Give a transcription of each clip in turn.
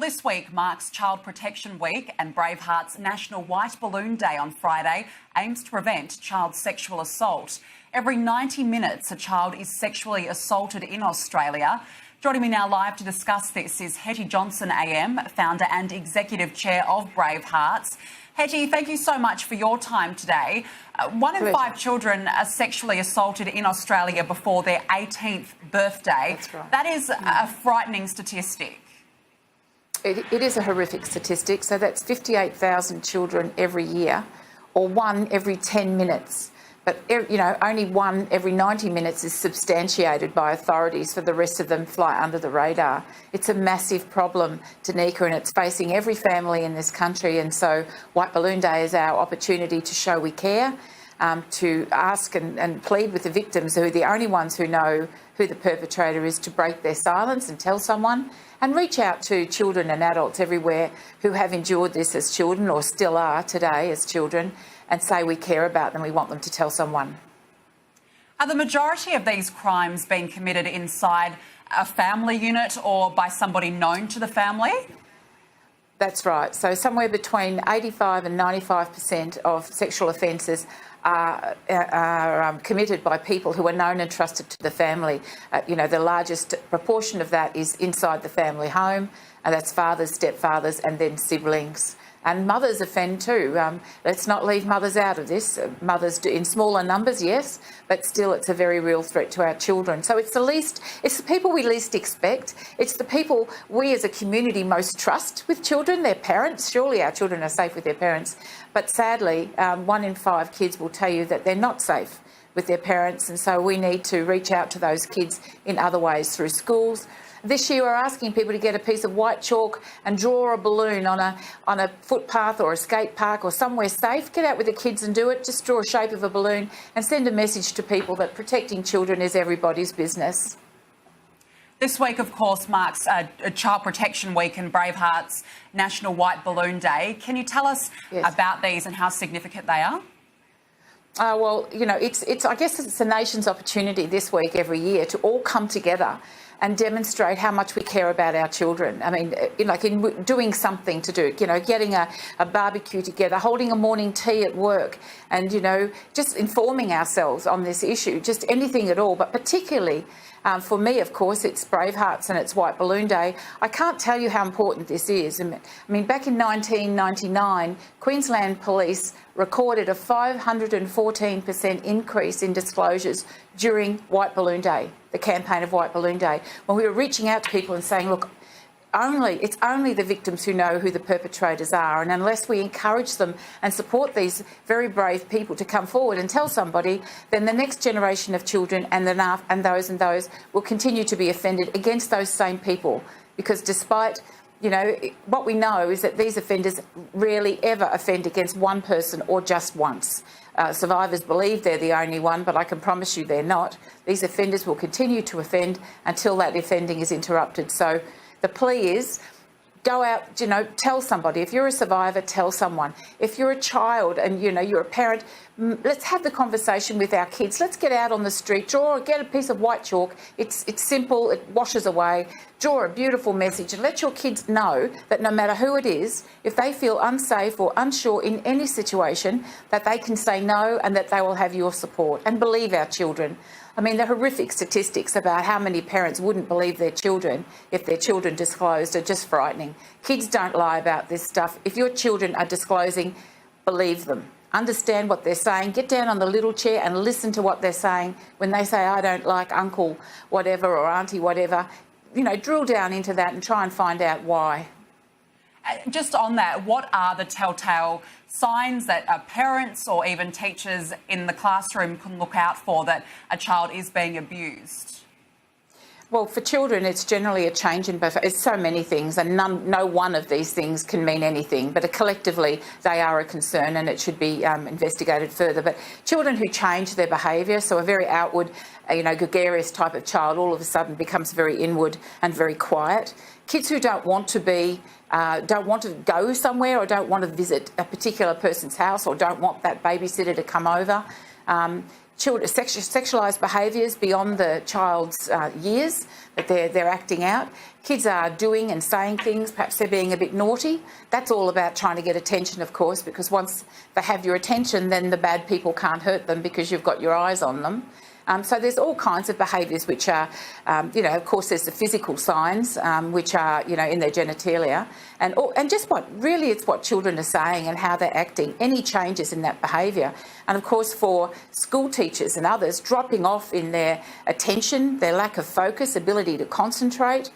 This week marks Child Protection Week, and Braveheart's National White Balloon Day on Friday aims to prevent child sexual assault. Every 90 minutes, a child is sexually assaulted in Australia. Joining me now live to discuss this is Hetty Johnson AM, founder and executive chair of Bravehearts. Hetty, thank you so much for your time today. One in five children are sexually assaulted in Australia before their 18th birthday. That's right. That is a frightening statistic. It is a horrific statistic. So that's 58,000 children every year, or one every 10 minutes. But, you know, only one every 90 minutes is substantiated by authorities, for the rest of them fly under the radar. It's a massive problem, Danica, and it's facing every family in this country. And so White Balloon Day is our opportunity to show we care, to ask and plead with the victims, who are the only ones who know who the perpetrator is, to break their silence and tell someone, and reach out to children and adults everywhere who have endured this as children or still are today as children, and say we care about them, we want them to tell someone. Are the majority of these crimes being committed inside a family unit or by somebody known to the family? That's right. So somewhere between 85 and 95% of sexual offences are committed by people who are known and trusted to the family. You know, the largest proportion of that is inside the family home, and that's fathers, stepfathers, and then siblings. And mothers offend too. Let's not leave mothers out of this. Mothers do in smaller numbers, yes, but still it's a very real threat to our children. So it's the people we least expect. It's the people we as a community most trust with children, their parents. Surely our children are safe with their parents. But sadly, 1 in 5 kids will tell you that they're not safe with their parents. And so we need to reach out to those kids in other ways, through schools. This year we're asking people to get a piece of white chalk and draw a balloon on a footpath or a skate park or somewhere safe. Get out with the kids and do it. Just draw a shape of a balloon and send a message to people that protecting children is everybody's business. This week, of course, marks a Child Protection Week and Braveheart's National White Balloon Day. Can you tell us about these and how significant they are? Well, you know, I guess it's a nation's opportunity this week every year to all come together and demonstrate how much we care about our children. I mean, like in doing something to do, you know, getting a barbecue together, holding a morning tea at work, and, you know, just informing ourselves on this issue, just anything at all. But particularly for me, of course, it's Bravehearts and it's White Balloon Day. I can't tell you how important this is. I mean, back in 1999, Queensland Police recorded a 514% increase in disclosures during White Balloon Day, the campaign of White Balloon Day, when we were reaching out to people and saying, look, it's only the victims who know who the perpetrators are, and unless we encourage them and support these very brave people to come forward and tell somebody, then the next generation of children and those will continue to be offended against those same people. Because despite, you know, what we know is that these offenders rarely ever offend against one person or just once. Survivors believe they're the only one, but I can promise you they're not. These offenders will continue to offend until that offending is interrupted. So the plea is, go out, you know, tell somebody. If you're a survivor, tell someone. If you're a child and, you know, you're a parent, let's have the conversation with our kids. Let's get out on the street, get a piece of white chalk. It's simple, it washes away. Draw a beautiful message and let your kids know that no matter who it is, if they feel unsafe or unsure in any situation, that they can say no and that they will have your support. And believe our children. I mean, the horrific statistics about how many parents wouldn't believe their children if their children disclosed are just frightening. Kids don't lie about this stuff. If your children are disclosing, believe them. Understand what they're saying. Get down on the little chair and listen to what they're saying. When they say, I don't like uncle whatever or auntie whatever, you know, drill down into that and try and find out why. Just on that, what are the telltale signs that parents or even teachers in the classroom can look out for that a child is being abused? Well, for children, it's generally a change in behaviour. It's so many things, and no one of these things can mean anything, but collectively they are a concern and it should be investigated further. But children who change their behaviour, so a very outward, you know, gregarious type of child, all of a sudden becomes very inward and very quiet. Kids who don't want to go somewhere or don't want to visit a particular person's house or don't want that babysitter to come over. sexualised behaviours beyond the child's years that they're acting out. Kids are doing and saying things, perhaps they're being a bit naughty. That's all about trying to get attention, of course, because once they have your attention, then the bad people can't hurt them because you've got your eyes on them. So there's all kinds of behaviours which are, of course, there's the physical signs which are, in their genitalia, and just it's what children are saying and how they're acting, any changes in that behaviour. And of course, for school teachers and others, dropping off in their attention, their lack of focus, ability to concentrate,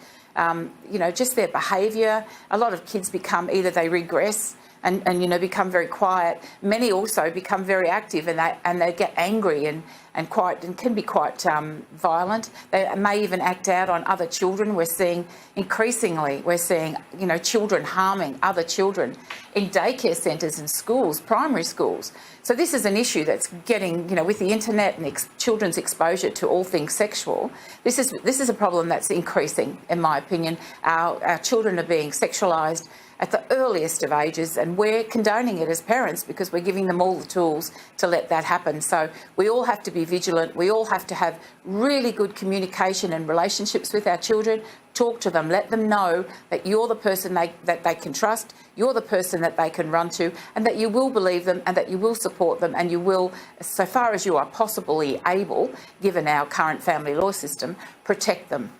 just their behaviour. A lot of kids become, either they regress and become very quiet. Many also become very active and they get angry and can be quite violent. They may even act out on other children. We're seeing children harming other children in daycare centres and schools, primary schools. So this is an issue that's getting, with the internet and children's exposure to all things sexual. This is a problem that's increasing, in my opinion. Our children are being sexualised at the earliest of ages, and we're condoning it as parents because we're giving them all the tools to let that happen. So we all have to be vigilant. We all have to have really good communication and relationships with our children. Talk to them, let them know that you're the person that they can trust, you're the person that they can run to, and that you will believe them and that you will support them and you will, so far as you are possibly able, given our current family law system, protect them.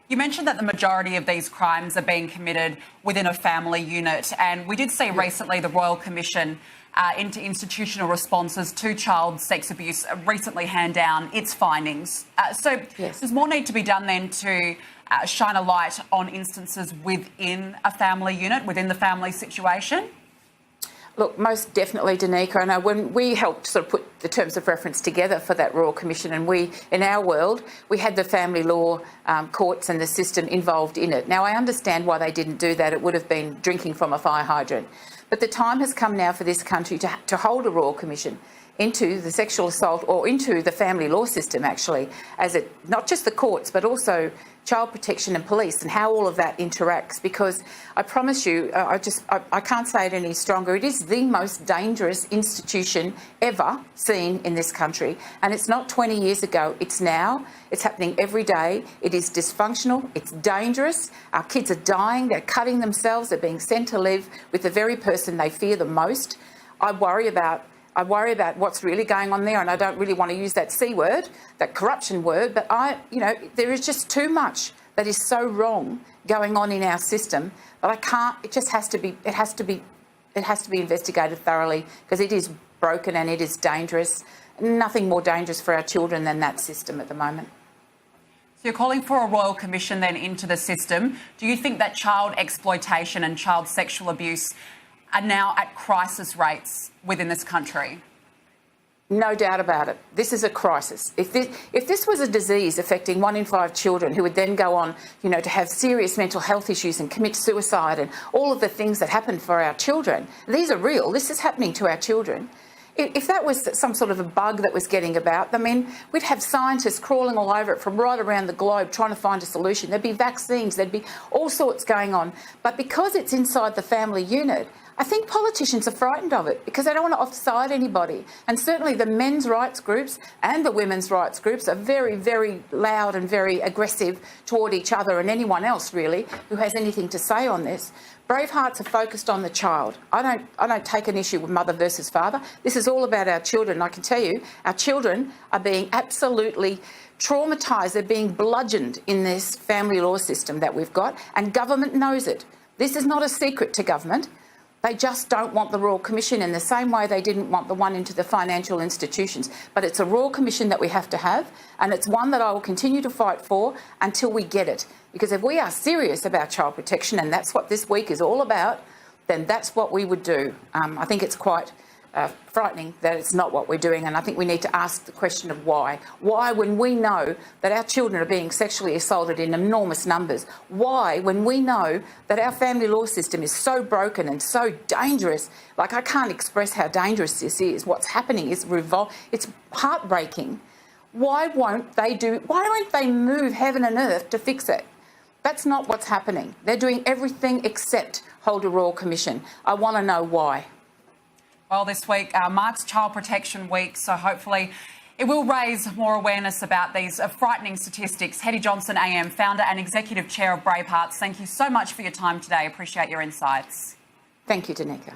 You mentioned that the majority of these crimes are being committed within a family unit, and we did see recently the Royal Commission into Institutional Responses to Child Sex Abuse recently hand down its findings. There's more need to be done then to shine a light on instances within a family unit, within the family situation? Look, most definitely, Danica. I know when we helped sort of put the terms of reference together for that Royal Commission, and in our world, we had the family law courts and the system involved in it. Now, I understand why they didn't do that. It would have been drinking from a fire hydrant. But the time has come now for this country to hold a Royal Commission into the sexual assault or into the family law system, actually, not just the courts, but also child protection and police and how all of that interacts, because I promise you, I can't say it any stronger, it is the most dangerous institution ever seen in this country. And it's not 20 years ago, it's now, it's happening every day, it is dysfunctional, it's dangerous, our kids are dying, they're cutting themselves, they're being sent to live with the very person they fear the most. I worry about what's really going on there, and I don't really want to use that C word, that corruption word, but there is just too much that is so wrong going on in our system that I can't. It just has to be. It has to be investigated thoroughly because it is broken and it is dangerous. Nothing more dangerous for our children than that system at the moment. So you're calling for a Royal Commission then into the system. Do you think that child exploitation and child sexual abuse are now at crisis rates within this country? No doubt about it. This is a crisis. If this was a disease affecting 1 in 5 children who would then go on, to have serious mental health issues and commit suicide and all of the things that happen for our children, these are real. This is happening to our children. If that was some sort of a bug that was getting about, we'd have scientists crawling all over it from right around the globe trying to find a solution. There'd be vaccines, there'd be all sorts going on. But because it's inside the family unit, I think politicians are frightened of it because they don't want to offside anybody. And certainly the men's rights groups and the women's rights groups are very, very loud and very aggressive toward each other and anyone else, really, who has anything to say on this. Bravehearts are focused on the child. I don't take an issue with mother versus father. This is all about our children. I can tell you, our children are being absolutely traumatised. They're being bludgeoned in this family law system that we've got, and government knows it. This is not a secret to government. They just don't want the Royal Commission in the same way they didn't want the one into the financial institutions. But it's a Royal Commission that we have to have, and it's one that I will continue to fight for until we get it. Because if we are serious about child protection, and that's what this week is all about, then that's what we would do. I think it's quite frightening that it's not what we're doing, and I think we need to ask the question of why. Why, when we know that our children are being sexually assaulted in enormous numbers? Why, when we know that our family law system is so broken and so dangerous? Like, I can't express how dangerous this is. What's happening is it's heartbreaking. Why won't they move heaven and earth to fix it? That's not what's happening. They're doing everything except hold a Royal Commission. I want to know why. Well, this week marks Child Protection Week, so hopefully it will raise more awareness about these frightening statistics. Hetty Johnston, AM, founder and executive chair of Bravehearts, thank you so much for your time today. Appreciate your insights. Thank you, Danica.